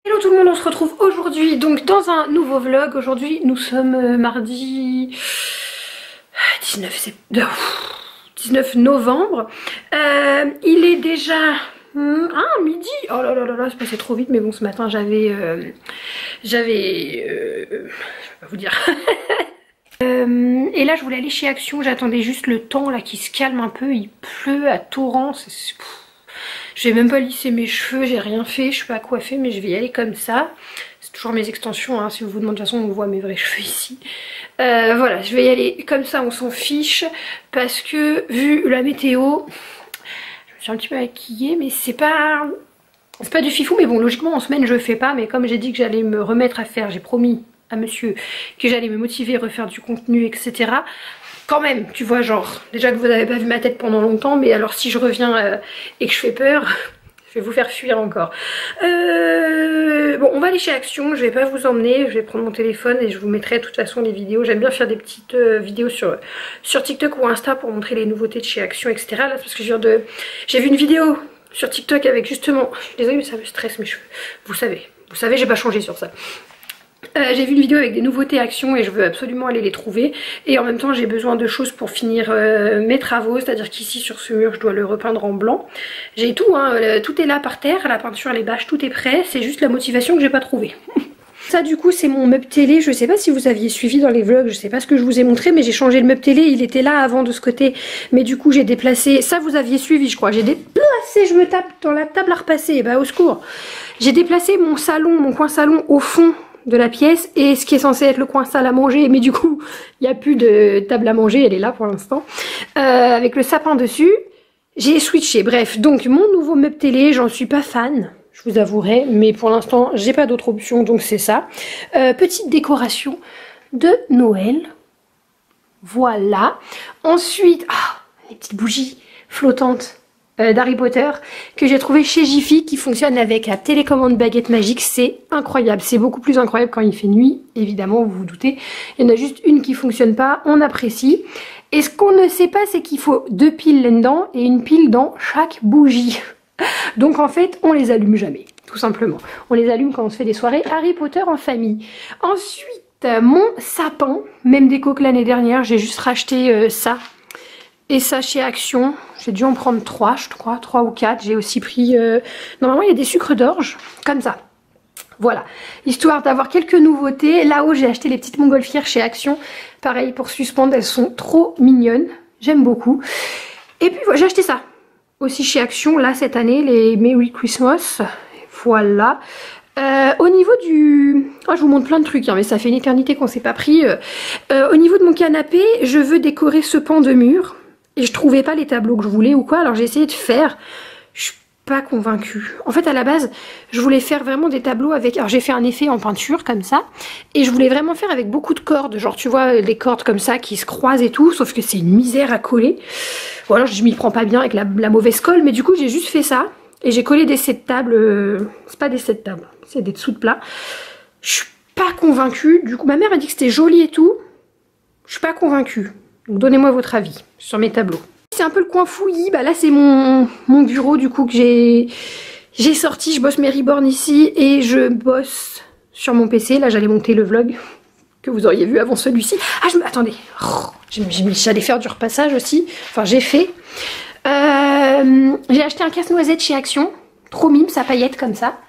Hello tout le monde, on se retrouve aujourd'hui donc dans un nouveau vlog. Aujourd'hui nous sommes mardi 19 novembre. Il est déjà midi. Oh là là là là, c'est passé trop vite, mais bon, ce matin je vais pas vous dire. Et là je voulais aller chez Action, j'attendais juste le temps là qui se calme un peu, il pleut à torrent. J'ai même pas lissé mes cheveux, j'ai rien fait, je suis pas coiffée, mais je vais y aller comme ça. C'est toujours mes extensions, hein. Si vous vous demandez, de toute façon on voit mes vrais cheveux ici. Voilà, je vais y aller comme ça, on s'en fiche, parce que vu la météo, je me suis un petit peu maquillée, mais c'est pas du fifou, mais bon, logiquement en semaine je fais pas, mais comme j'ai dit que j'allais me remettre à faire, j'ai promis à monsieur que j'allais me motiver, refaire du contenu, etc. Quand même, tu vois, genre, déjà que vous n'avez pas vu ma tête pendant longtemps, mais alors si je reviens et que je fais peur, je vais vous faire fuir encore. Bon, on va aller chez Action, je vais pas vous emmener, je vais prendre mon téléphone et je vous mettrai de toute façon les vidéos. J'aime bien faire des petites vidéos sur TikTok ou Insta pour montrer les nouveautés de chez Action, etc. Là, parce que j'ai vu une vidéo sur TikTok avec justement, je suis désolée mais ça me stresse mes cheveux, vous savez, j'ai pas changé sur ça. J'ai vu une vidéo avec des nouveautés Action et je veux absolument aller les trouver. Et en même temps j'ai besoin de choses pour finir mes travaux. C'est à dire qu'ici sur ce mur je dois le repeindre en blanc. J'ai tout, hein, tout est là par terre, la peinture, les bâches, tout est prêt. C'est juste la motivation que j'ai pas trouvée. Ça du coup c'est mon meuble télé, je sais pas si vous aviez suivi dans les vlogs, je sais pas ce que je vous ai montré, mais j'ai changé le meuble télé, il était là avant de ce côté, mais du coup j'ai déplacé, ça vous aviez suivi je crois, j'ai déplacé, je me tape dans la table à repasser, bah au secours. J'ai déplacé mon salon, mon coin salon au fond de la pièce et ce qui est censé être le coin salle à manger, mais du coup il n'y a plus de table à manger, elle est là pour l'instant, avec le sapin dessus. J'ai switché, bref, donc mon nouveau meuble télé, j'en suis pas fan, je vous avouerai, mais pour l'instant j'ai pas d'autre option, donc c'est ça. Petite décoration de Noël, voilà. Ensuite, les petites bougies flottantes d'Harry Potter que j'ai trouvé chez Jiffy, qui fonctionne avec la télécommande baguette magique. C'est incroyable, c'est beaucoup plus incroyable quand il fait nuit, évidemment, vous vous doutez. Il y en a juste une qui fonctionne pas, on apprécie. Et ce qu'on ne sait pas, c'est qu'il faut 2 piles là-dedans et une pile dans chaque bougie. Donc en fait on les allume jamais, tout simplement. On les allume quand on se fait des soirées Harry Potter en famille. Ensuite mon sapin, même déco que l'année dernière, j'ai juste racheté ça et ça chez Action. J'ai dû en prendre 3 je crois, 3 ou 4. J'ai aussi pris normalement il y a des sucres d'orge comme ça. Voilà, histoire d'avoir quelques nouveautés. Là-haut j'ai acheté les petites montgolfières chez Action, pareil pour suspendre, elles sont trop mignonnes, j'aime beaucoup. Et puis voilà, j'ai acheté ça aussi chez Action là cette année, les Merry Christmas, voilà. Au niveau du... Oh, je vous montre plein de trucs, hein, mais ça fait une éternité qu'on s'est pas pris. Au niveau de mon canapé, je veux décorer ce pan de mur et je trouvais pas les tableaux que je voulais ou quoi, alors j'ai essayé de faire. Je suis pas convaincue. En fait à la base je voulais faire vraiment des tableaux avec... Alors j'ai fait un effet en peinture comme ça et je voulais vraiment faire avec beaucoup de cordes, genre tu vois des cordes comme ça qui se croisent et tout, sauf que c'est une misère à coller. Ou alors je m'y prends pas bien avec la mauvaise colle, mais du coup j'ai juste fait ça et j'ai collé des sets de table, c'est pas des sets de table, c'est des dessous de plat. Je suis pas convaincue, du coup ma mère a dit que c'était joli et tout, je suis pas convaincue. Donc donnez-moi votre avis sur mes tableaux. C'est un peu le coin fouillis, bah là c'est mon bureau du coup que j'ai sorti, je bosse mes reborn ici et je bosse sur mon PC. Là j'allais monter le vlog que vous auriez vu avant celui-ci. Attendez, j'allais faire du repassage aussi, enfin j'ai fait. J'ai acheté un casse-noisette chez Action, trop mime, sa paillette comme ça.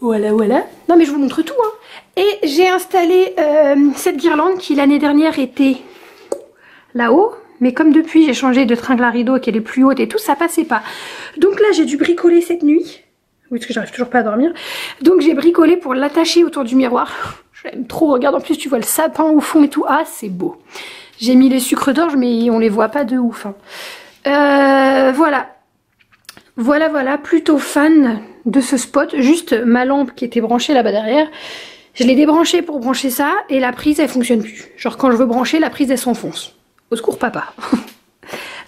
Voilà, voilà. Non mais je vous montre tout, hein. Et j'ai installé cette guirlande qui l'année dernière était là-haut. Mais comme depuis j'ai changé de tringle à rideau et qu'elle est plus haute et tout, ça passait pas. Donc là j'ai dû bricoler cette nuit. Oui, parce que j'arrive toujours pas à dormir. Donc j'ai bricolé pour l'attacher autour du miroir. J'aime trop, regarde, en plus tu vois le sapin au fond et tout. Ah c'est beau. J'ai mis les sucres d'orge mais on les voit pas de ouf, hein. Voilà. Voilà, plutôt fan de ce spot. Juste ma lampe qui était branchée là-bas derrière, je l'ai débranchée pour brancher ça et la prise elle fonctionne plus. Genre quand je veux brancher, la prise elle s'enfonce. Au secours papa.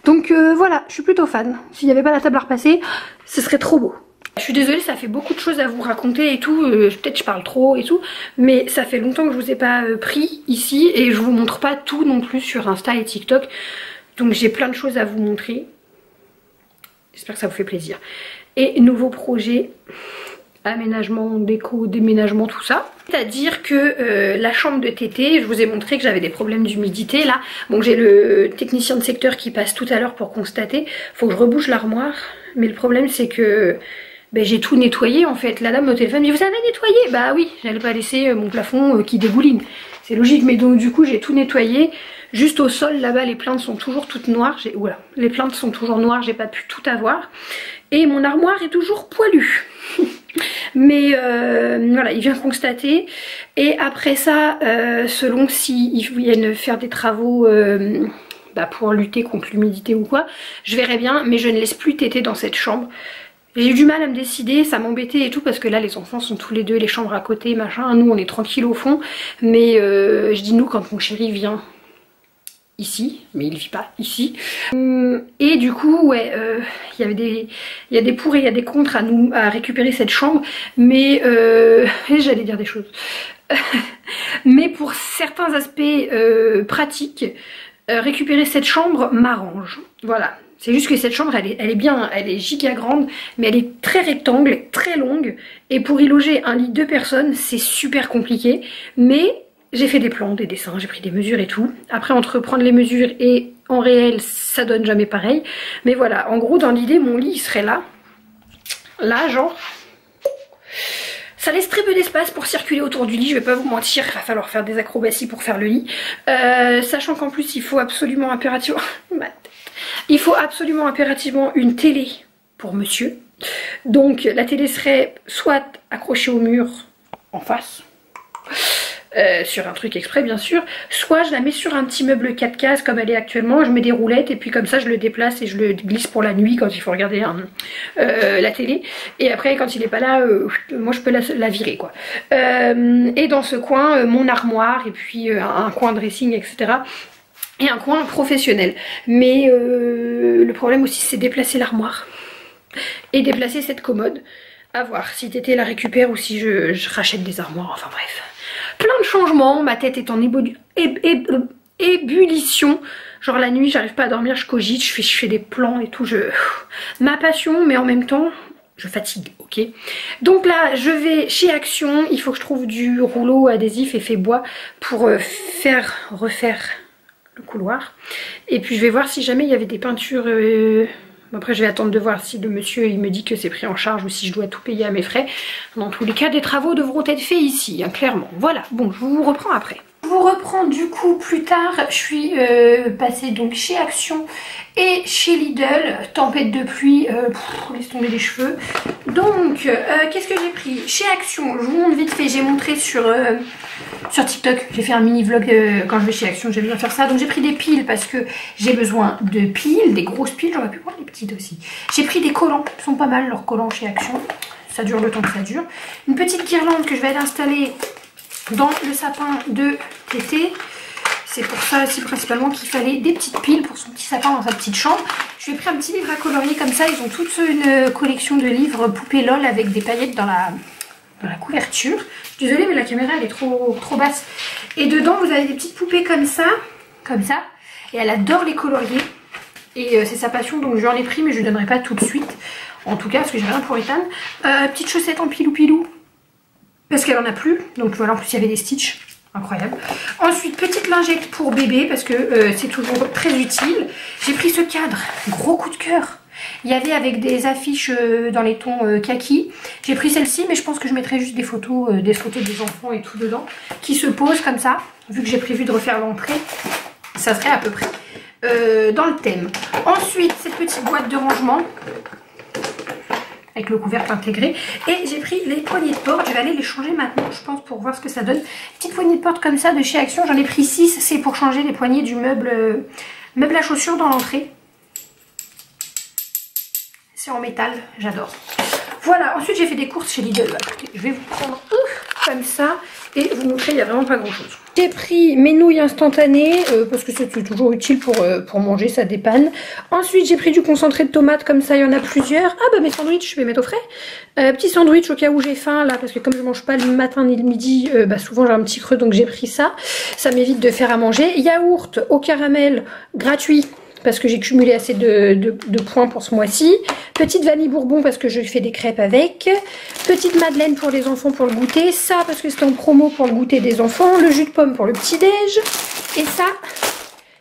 Donc voilà, je suis plutôt fan. S'il n'y avait pas la table à repasser, ce serait trop beau. Je suis désolée, ça fait beaucoup de choses à vous raconter et tout, peut-être je parle trop et tout, mais ça fait longtemps que je vous ai pas pris ici et je vous montre pas tout non plus sur Insta et TikTok. Donc j'ai plein de choses à vous montrer. J'espère que ça vous fait plaisir. Et nouveau projet, aménagement, déco, déménagement, tout ça. C'est-à-dire que la chambre de Tété, je vous ai montré que j'avais des problèmes d'humidité là. Bon, j'ai le technicien de secteur qui passe tout à l'heure pour constater. Faut que je rebouche l'armoire. Mais le problème c'est que ben, j'ai tout nettoyé en fait. La dame au téléphone dit vous avez nettoyé? Bah oui, j'allais pas laisser mon plafond qui dégouline. C'est logique, mais donc du coup j'ai tout nettoyé. Juste au sol là-bas les plaintes sont toujours toutes noires. Oula, les plaintes sont toujours noires, j'ai pas pu tout avoir. Et mon armoire est toujours poilue. Mais voilà, il vient constater. Et après ça, selon s'ils viennent faire des travaux bah, pour lutter contre l'humidité ou quoi, je verrai bien, mais je ne laisse plus Tété dans cette chambre. J'ai eu du mal à me décider, ça m'embêtait et tout, parce que là les enfants sont tous les deux, les chambres à côté, machin, nous on est tranquille au fond. Mais je dis nous quand mon chéri vient ici, mais il vit pas ici. Et du coup, ouais, il y a des pour et il y a des contre à récupérer cette chambre, mais j'allais dire des choses. Mais pour certains aspects pratiques, récupérer cette chambre m'arrange. Voilà. C'est juste que cette chambre, elle est bien, elle est giga grande, mais elle est très rectangle, très longue. Et pour y loger un lit de 2 personnes, c'est super compliqué. Mais j'ai fait des plans, des dessins, j'ai pris des mesures et tout. Après, entre prendre les mesures et en réel, ça donne jamais pareil. Mais voilà, en gros, dans l'idée, mon lit, il serait là. Là, genre. Ça laisse très peu d'espace pour circuler autour du lit, je vais pas vous mentir, il va falloir faire des acrobaties pour faire le lit. Sachant qu'en plus, il faut absolument impérativement... Il faut absolument impérativement une télé pour monsieur. Donc la télé serait soit accrochée au mur en face, sur un truc exprès bien sûr, soit je la mets sur un petit meuble 4 cases comme elle est actuellement, je mets des roulettes et puis comme ça je le déplace et je le glisse pour la nuit quand il faut regarder la télé. Et après quand il est pas là, moi je peux la virer quoi. Et dans ce coin, mon armoire et puis un coin dressing etc. Et un coin professionnel. Mais le problème aussi c'est déplacer l'armoire et déplacer cette commode. À voir si Tété la récupère ou si je rachète des armoires, enfin bref. Plein de changements, ma tête est en ébullition. Genre la nuit j'arrive pas à dormir, je cogite, je fais des plans et tout. Ma passion mais en même temps je fatigue, ok. Donc là je vais chez Action, il faut que je trouve du rouleau adhésif effet bois pour refaire le couloir. Et puis je vais voir si jamais il y avait des peintures... Après je vais attendre de voir si le monsieur il me dit que c'est pris en charge ou si je dois tout payer à mes frais. Dans tous les cas des travaux devront être faits ici, hein, clairement. Voilà, bon je vous reprends après. Je vous reprends du coup plus tard. Je suis passée donc chez Action et chez Lidl. Tempête de pluie, laisse tomber les cheveux. Donc qu'est-ce que j'ai pris chez Action? Je vous montre vite fait, j'ai montré sur TikTok, j'ai fait un mini vlog quand je vais chez Action, j'aime bien faire ça. Donc j'ai pris des piles parce que j'ai besoin de piles, des grosses piles, j'aurais pu prendre des petites aussi. J'ai pris des collants, ils sont pas mal leurs collants chez Action, ça dure le temps que ça dure. Une petite guirlande que je vais aller installer dans le sapin de Tété. C'est pour ça aussi principalement qu'il fallait des petites piles pour son petit sapin dans sa petite chambre. Je lui ai pris un petit livre à colorier comme ça, ils ont toute une collection de livres poupées LOL avec des paillettes dans la couverture. Je suis désolée mais la caméra elle est trop basse. Et dedans vous avez des petites poupées comme ça. Et elle adore les colorier. Et c'est sa passion donc je lui en ai pris mais je lui donnerai pas tout de suite. En tout cas parce que j'ai rien pour Ethan. Petite chaussette en pilou. Parce qu'elle en a plus. Donc voilà en plus il y avait des stitches. Incroyable. Ensuite petite lingette pour bébé parce que c'est toujours très utile. J'ai pris ce cadre. Gros coup de cœur. Il y avait avec des affiches dans les tons kaki. J'ai pris celle-ci mais je pense que je mettrai juste des photos des enfants et tout dedans. Qui se posent comme ça. Vu que j'ai prévu de refaire l'entrée. Ça serait à peu près dans le thème. Ensuite cette petite boîte de rangement. Avec le couvercle intégré. Et j'ai pris les poignées de porte. Je vais aller les changer maintenant je pense pour voir ce que ça donne. Petite poignée de porte comme ça de chez Action. J'en ai pris 6. C'est pour changer les poignées du meuble à chaussures dans l'entrée. C'est en métal, j'adore. Voilà, ensuite j'ai fait des courses chez Lidl. Je vais vous prendre comme ça et vous montrer, il n'y a vraiment pas grand chose. J'ai pris mes nouilles instantanées parce que c'est toujours utile pour manger, ça dépanne. Ensuite j'ai pris du concentré de tomate comme ça, il y en a plusieurs. Ah bah mes sandwichs, je vais mettre au frais. Petit sandwich au cas où j'ai faim là parce que comme je mange pas le matin ni le midi, souvent j'ai un petit creux donc j'ai pris ça. Ça m'évite de faire à manger. Yaourt au caramel gratuit. parce que j'ai cumulé assez de points pour ce mois-ci. Petite vanille bourbon parce que je fais des crêpes avec. Petite madeleine pour les enfants pour le goûter. Ça parce que c'est en promo pour le goûter des enfants. Le jus de pomme pour le petit-déj. Et ça,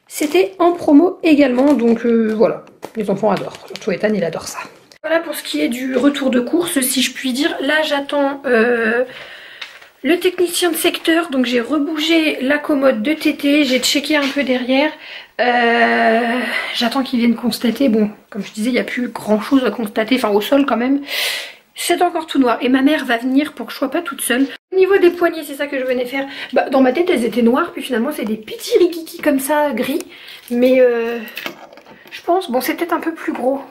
c'était en promo également. Donc voilà, les enfants adorent. Surtout Ethan, il adore ça. Voilà pour ce qui est du retour de course, si je puis dire. Là, j'attends le technicien de secteur, donc j'ai rebougé la commode de Tété, j'ai checké un peu derrière. J'attends qu'il vienne constater. Bon, comme je disais, il n'y a plus grand chose à constater, enfin au sol quand même. C'est encore tout noir et ma mère va venir pour que je sois pas toute seule. Au niveau des poignées, c'est ça que je venais faire. Bah, dans ma tête, elles étaient noires, puis finalement, c'est des petits rikiki comme ça, gris. Mais je pense, bon, c'est peut-être un peu plus gros.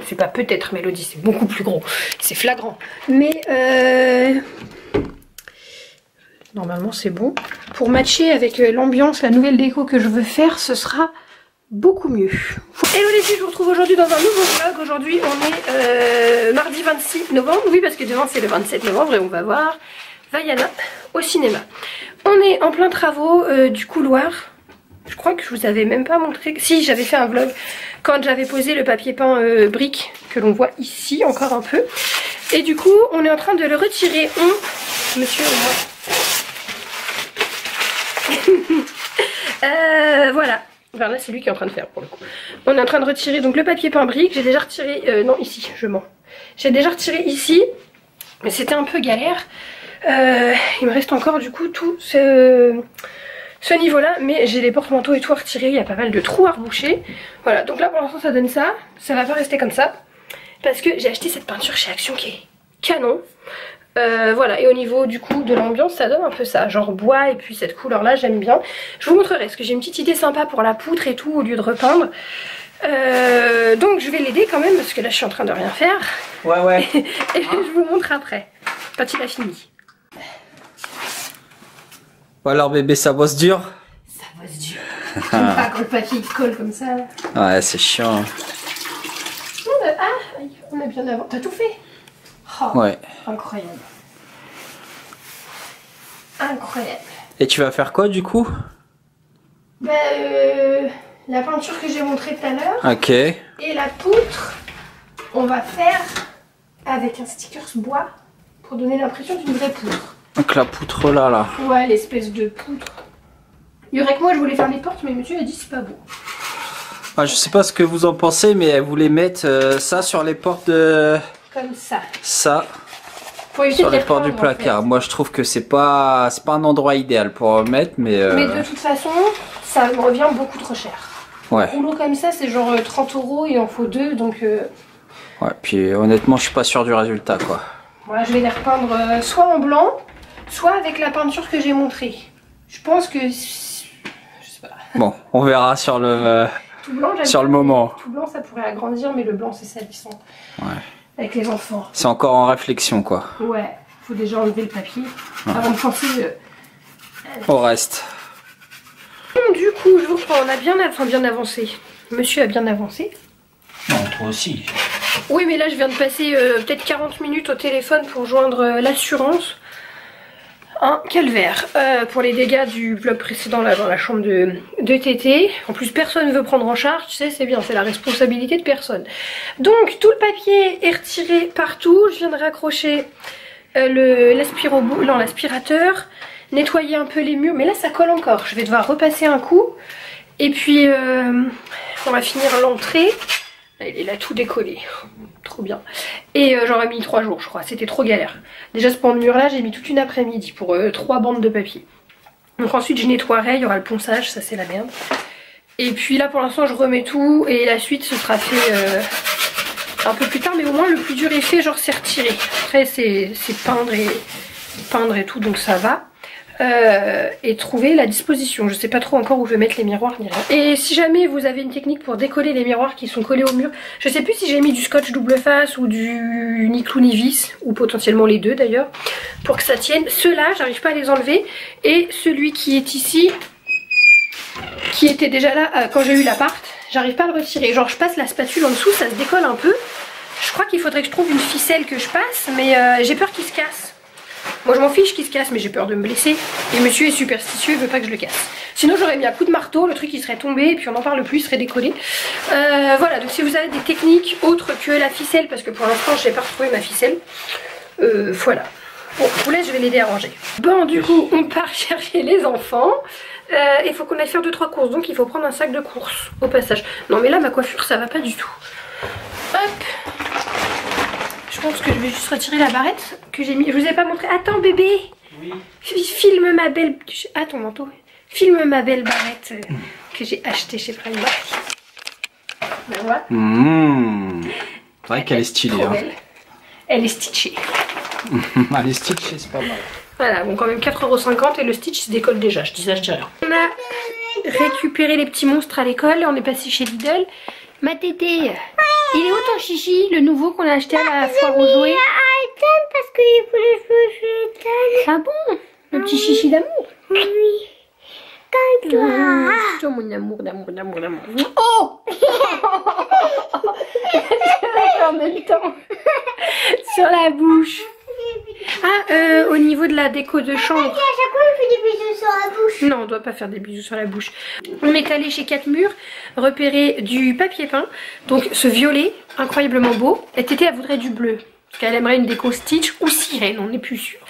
C'est pas peut-être, Mélodie, c'est beaucoup plus gros. C'est flagrant. Mais normalement c'est bon. Pour matcher avec l'ambiance, la nouvelle déco que je veux faire, ce sera beaucoup mieux. Hello les filles, je vous retrouve aujourd'hui dans un nouveau vlog. Aujourd'hui on est mardi 26 novembre. Oui, parce que demain c'est le 27 novembre et on va voir Vaiana au cinéma. On est en plein travaux du couloir. Je crois que je vous avais même pas montré. Si, j'avais fait un vlog quand j'avais posé le papier peint brique que l'on voit ici encore un peu. Et du coup, on est en train de le retirer. Monsieur et moi. Voilà. Enfin là, c'est lui qui est en train de faire pour le coup. On est en train de retirer donc le papier peint brique. J'ai déjà retiré. Non, ici, je mens. J'ai déjà retiré ici. Mais c'était un peu galère. Il me reste encore du coup tout ce niveau là, mais j'ai les porte-manteaux et tout à retirer, il y a pas mal de trous à reboucher. Voilà, donc là pour l'instant ça donne ça, ça va pas rester comme ça, parce que j'ai acheté cette peinture chez Action qui est canon. Voilà, et au niveau du coup de l'ambiance ça donne un peu ça, genre bois et puis cette couleur là j'aime bien. Je vous montrerai, parce que j'ai une petite idée sympa pour la poutre et tout au lieu de repeindre. Donc je vais l'aider quand même, parce que là je suis en train de rien faire. Ouais. Et je vous montre après, quand il a fini. Bon alors bébé, ça bosse dur? Ça bosse dur. J'aime pas quand le papier il colle comme ça. Ouais, c'est chiant. Ah, on a bien avant. T'as tout fait? Oh, ouais. Incroyable. Incroyable. Et tu vas faire quoi du coup? Bah, la peinture que j'ai montrée tout à l'heure. Ok. Et la poutre, on va faire avec un sticker bois pour donner l'impression d'une vraie poutre. Donc la poutre là. Ouais, l'espèce de poutre. Il y aurait que moi, je voulais faire les portes, mais monsieur a dit c'est pas beau. Ah, je sais pas ce que vous en pensez, mais elle voulait mettre ça sur les portes de... Comme ça. Ça. Pour éviter sur de les portes du placard. En fait. Moi je trouve que c'est pas un endroit idéal pour mettre, mais... Mais de toute façon, ça me revient beaucoup trop cher. Ouais. Un rouleau comme ça, c'est genre 30 € et il en faut 2, donc... Ouais, puis honnêtement, je suis pas sûr du résultat, quoi. Voilà, je vais les repeindre soit en blanc, soit avec la peinture que j'ai montrée. Je pense que... Je sais pas. Bon, on verra sur le... Tout blanc, sur le moment. Tout blanc, ça pourrait agrandir, mais le blanc, c'est salissant. Ouais. Avec les enfants. C'est encore en réflexion, quoi. Ouais, faut déjà enlever le papier avant de penser au reste. Bon, du coup, je vous reprends, on a bien avancé. Monsieur a bien avancé. Non, toi aussi. Oui, mais là, je viens de passer peut-être 40 minutes au téléphone pour joindre l'assurance. Un calvaire pour les dégâts du vlog précédent là dans la chambre de Tété. En plus personne ne veut prendre en charge, tu sais, c'est bien, c'est la responsabilité de personne. Donc tout le papier est retiré partout. Je viens de raccrocher l'aspirateur, nettoyer un peu les murs, mais là ça colle encore. Je vais devoir repasser un coup. Et puis on va finir l'entrée. Il est là tout décollé, trop bien. Et j'aurais mis 3 jours je crois, c'était trop galère. Déjà ce pan de mur là j'ai mis toute une après-midi pour 3 bandes de papier. Donc ensuite je nettoierai, il y aura le ponçage, ça c'est la merde. Et puis là pour l'instant je remets tout et la suite ce sera fait un peu plus tard. Mais au moins le plus dur est fait, genre c'est retiré. Après c'est peindre et tout, donc ça va. Et trouver la disposition. Je sais pas trop encore où je vais mettre les miroirs ni rien. Et si jamais vous avez une technique pour décoller les miroirs qui sont collés au mur, je sais plus si j'ai mis du scotch double face ou du ni clou ni vis, ou potentiellement les deux d'ailleurs, pour que ça tienne. Ceux-là, j'arrive pas à les enlever. Et celui qui est ici, qui était déjà là quand j'ai eu l'appart, j'arrive pas à le retirer. Genre je passe la spatule en dessous, ça se décolle un peu. Je crois qu'il faudrait que je trouve une ficelle que je passe, mais j'ai peur qu'il se casse. Moi je m'en fiche qu'il se casse, mais j'ai peur de me blesser. Et monsieur est superstitieux, il veut pas que je le casse. Sinon j'aurais mis un coup de marteau, le truc il serait tombé et puis on n'en parle plus, il serait décollé. Voilà, donc si vous avez des techniques autres que la ficelle, parce que pour l'instant je n'ai pas retrouvé ma ficelle, voilà. Bon, je vous laisse, je vais l'aider à ranger. Bon, du coup, on part chercher les enfants. Il faut qu'on aille faire 2-3 courses, donc il faut prendre un sac de courses au passage. Non mais là ma coiffure ça va pas du tout. Hop. Je pense que je vais juste retirer la barrette que j'ai mis. Je vous ai pas montré. Attends bébé. Oui. Filme ma belle. Ah ton manteau. Filme ma belle barrette que j'ai achetée chez Primark. Ben voilà. C'est vrai qu'elle est stylée. Hein. Elle est stitchée. Elle est stitchée, c'est pas mal. Voilà, bon quand même 4,50 € et le stitch se décolle déjà, je dis ça, je dis rien. On a récupéré les petits monstres à l'école, on est passé chez Lidl. Ma tété, il est où ton chichi, le nouveau qu'on a acheté à la foire aux jouets? Parce qu'il voulait jouer. Ah bon? Le petit chichi d'amour? Oui. Comme toi. Oh mon amour, d'amour, d'amour, d'amour. Oh. En même temps. Sur la bouche. Ah, au niveau de la déco de chambre. À chaque fois, on fait des bisous sur la bouche. Non, on doit pas faire des bisous sur la bouche. On est allé chez 4 murs repérer du papier peint. Donc ce violet, incroyablement beau. Et Tété, elle voudrait du bleu. Parce qu'elle aimerait une déco Stitch ou sirène, on n'est plus sûr.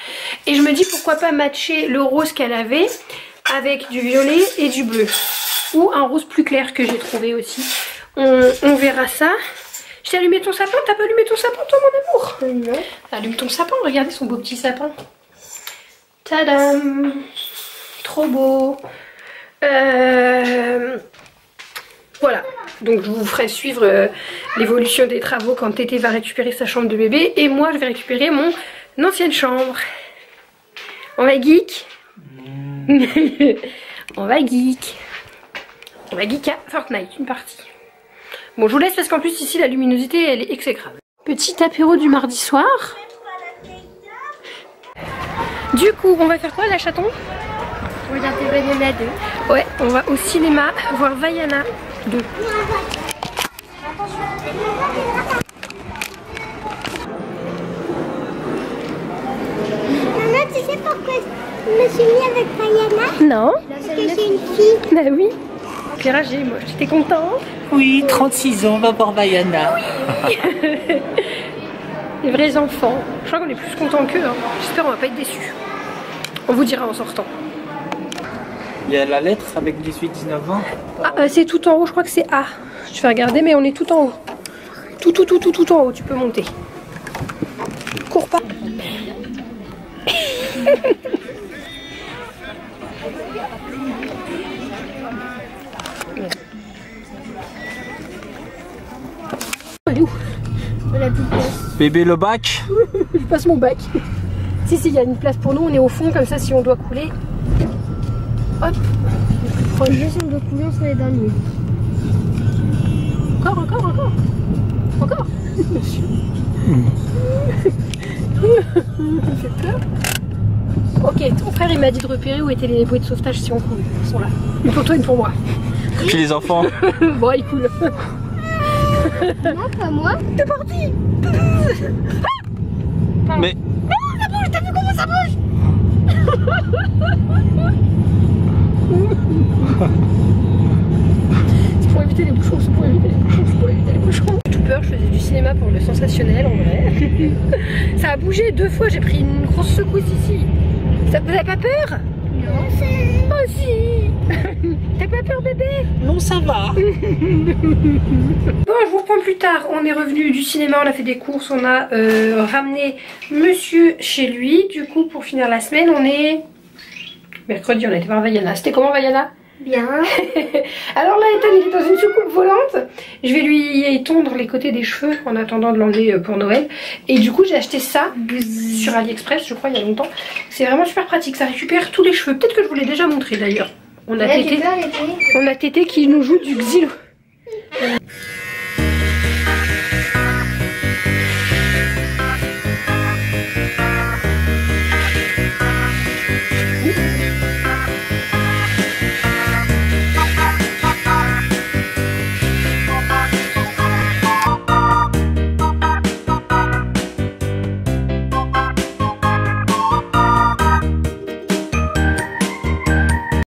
Et je me dis pourquoi pas matcher le rose qu'elle avait avec du violet et du bleu. Ou un rose plus clair que j'ai trouvé aussi. On verra ça. Je t'ai allumé ton sapin, t'as pas allumé ton sapin toi mon amour? Non. Allume ton sapin, regardez son beau petit sapin. Tadam! Trop beau. Voilà, donc je vous ferai suivre l'évolution des travaux quand Tété va récupérer sa chambre de bébé. Et moi je vais récupérer mon ancienne chambre. On va geek. On va geek. On va geek à Fortnite, une partie. Bon, je vous laisse parce qu'en plus ici la luminosité elle est exécrable. Petit apéro du mardi soir. Du coup, on va faire quoi la chaton? On va regarder Vaiana 2. Ouais, on va au cinéma voir Vaiana 2. Maman, tu sais pourquoi je me suis mis avec Vaiana? Non. Parce que c'est une fille. Bah oui. Pierre, moi, j'étais contente. Oui, 36 ans, on va voir Vaiana. Oui. Les vrais enfants. Je crois qu'on est plus contents qu'eux. Hein. J'espère qu'on va pas être déçus. On vous dira en sortant. Il y a la lettre avec 18-19 ans. Ah, c'est tout en haut, je crois que c'est A. Je vais regarder, mais on est tout en haut. Tout en haut, tu peux monter. Cours pas. Elle est où? On a plus de place. Bébé le bac. Je passe mon bac. Si, il y a une place pour nous, on est au fond, comme ça, si on doit couler. Hop. Juste si on doit couler, on serait dans le mur. Encore. Monsieur. Ça fait peur. Ok, ton frère il m'a dit de repérer où étaient les bouées de sauvetage si on coule. Ils sont là. Une pour toi, une pour moi. Puis les enfants. Bon, il coule. Non, pas moi. C'est parti. Mais. Oh, ça bouge, t'as vu comment ça bouge? C'est pour éviter les bouchons, J'ai tout peur, je faisais du cinéma pour le sensationnel en vrai. Ça a bougé 2 fois, j'ai pris une grosse secousse ici. Ça vous avez pas peur? Non, c'est... Oh si. T'as pas peur bébé? Non, ça va. Bon, je vous reprends plus tard. On est revenu du cinéma, on a fait des courses, on a ramené monsieur chez lui. Du coup, pour finir la semaine, on est... Mercredi, on a été voir Vaiana. C'était comment Vaiana? Bien. Alors là, Ethan, il est dans une soucoupe volante. Je vais lui tondre les côtés des cheveux en attendant de l'enlever pour Noël. Et du coup, j'ai acheté ça sur AliExpress, je crois, il y a longtemps. C'est vraiment super pratique, ça récupère tous les cheveux. Peut-être que je vous l'ai déjà montré d'ailleurs. On a Tété qui nous joue du xylo.